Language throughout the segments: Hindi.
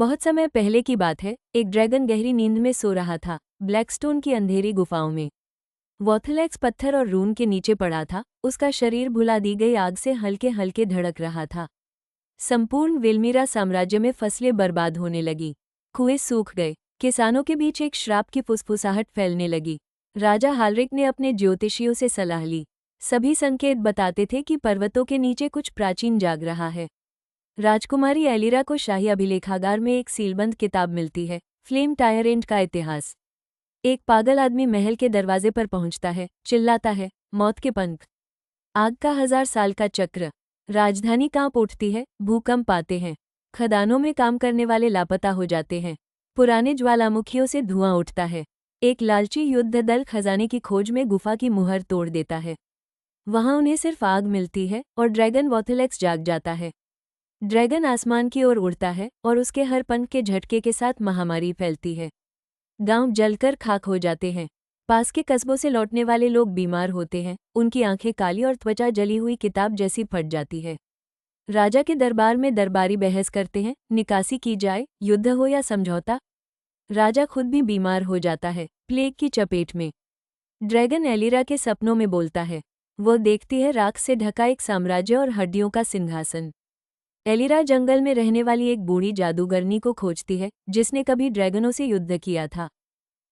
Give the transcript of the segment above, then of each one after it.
बहुत समय पहले की बात है, एक ड्रैगन गहरी नींद में सो रहा था, ब्लैकस्टोन की अंधेरी गुफाओं में। वॉथलेक्स पत्थर और रून के नीचे पड़ा था, उसका शरीर भुला दी गई आग से हल्के हल्के धड़क रहा था। संपूर्ण वेलमीरा साम्राज्य में फसलें बर्बाद होने लगी, कुएं सूख गए, किसानों के बीच एक श्राप की फुसफुसाहट फैलने लगी। राजा हालरिक ने अपने ज्योतिषियों से सलाह ली। सभी संकेत बताते थे कि पर्वतों के नीचे कुछ प्राचीन जाग रहा है। राजकुमारी एलिरा को शाही अभिलेखागार में एक सीलबंद किताब मिलती है, फ्लेम टायरेंट का इतिहास। एक पागल आदमी महल के दरवाजे पर पहुंचता है, चिल्लाता है, मौत के पंख, आग का 1000 साल का चक्र। राजधानी कांप उठती है, भूकंप आते हैं, खदानों में काम करने वाले लापता हो जाते हैं, पुराने ज्वालामुखियों से धुआं उठता है। एक लालची युद्ध दल खजाने की खोज में गुफा की मुहर तोड़ देता है। वहां उन्हें सिर्फ आग मिलती है और ड्रैगन वॉथलेक्स जाग जाता है। ड्रैगन आसमान की ओर उड़ता है और उसके हर पंख के झटके के साथ महामारी फैलती है। गांव जलकर खाक हो जाते हैं, पास के कस्बों से लौटने वाले लोग बीमार होते हैं, उनकी आंखें काली और त्वचा जली हुई किताब जैसी फट जाती है। राजा के दरबार में दरबारी बहस करते हैं, निकासी की जाए, युद्ध हो या समझौता। राजा खुद भी बीमार हो जाता है, प्लेग की चपेट में। ड्रैगन एलिरा के सपनों में बोलता है। वो देखती है राख से ढका एक साम्राज्य और हड्डियों का सिंहासन। एलिरा जंगल में रहने वाली एक बूढ़ी जादूगरनी को खोजती है, जिसने कभी ड्रैगनों से युद्ध किया था।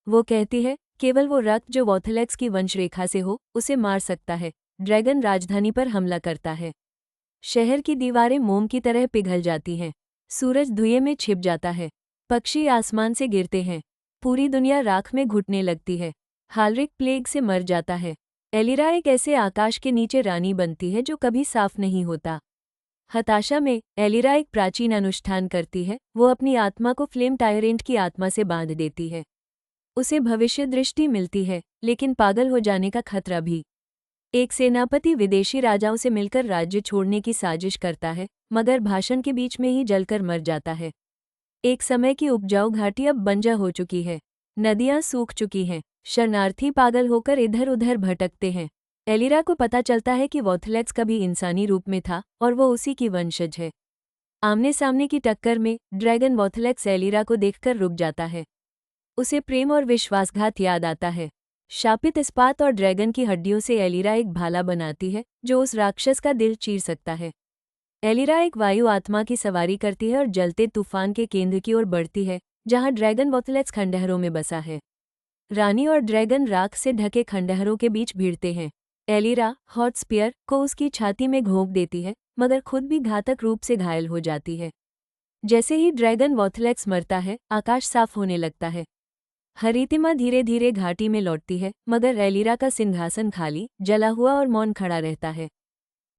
वो कहती है, केवल वो रक्त जो वॉथलेक्स की वंशरेखा से हो, उसे मार सकता है। ड्रैगन राजधानी पर हमला करता है। शहर की दीवारें मोम की तरह पिघल जाती हैं, सूरज धुएं में छिप जाता है, पक्षी आसमान से गिरते हैं, पूरी दुनिया राख में घुटने लगती है। हालरिक प्लेग से मर जाता है। एलिरा एक ऐसे आकाश के नीचे रानी बनती है जो कभी साफ नहीं होता। हताशा में एलिरा एक प्राचीन अनुष्ठान करती है, वो अपनी आत्मा को फ्लेम टायरेंट की आत्मा से बांध देती है। उसे भविष्य दृष्टि मिलती है, लेकिन पागल हो जाने का खतरा भी। एक सेनापति विदेशी राजाओं से मिलकर राज्य छोड़ने की साजिश करता है, मगर भाषण के बीच में ही जलकर मर जाता है। एक समय की उपजाऊ घाटी अब बंजर हो चुकी है, नदियां सूख चुकी हैं, शरणार्थी पागल होकर इधर उधर भटकते हैं। एलिरा को पता चलता है कि वॉथलेक्स कभी इंसानी रूप में था और वो उसी की वंशज है। आमने सामने की टक्कर में ड्रैगन वॉथलेक्स एलिरा को देखकर रुक जाता है। उसे प्रेम और विश्वासघात याद आता है। शापित इस्पात और ड्रैगन की हड्डियों से एलिरा एक भाला बनाती है, जो उस राक्षस का दिल चीर सकता है। एलिरा एक वायु आत्मा की सवारी करती है और जलते तूफान के केंद्र की ओर बढ़ती है, जहां ड्रैगन वॉथलेक्स खंडहरों में बसा है। रानी और ड्रैगन राख से ढके खंडहरों के बीच भिड़ते हैं। एलिरा हॉट स्पीयर को उसकी छाती में घोंप देती है, मगर खुद भी घातक रूप से घायल हो जाती है। जैसे ही ड्रैगन वॉथलेक्स मरता है, आकाश साफ होने लगता है। हरितिमा धीरे धीरे घाटी में लौटती है, मगर एलिरा का सिंहासन खाली, जला हुआ और मौन खड़ा रहता है।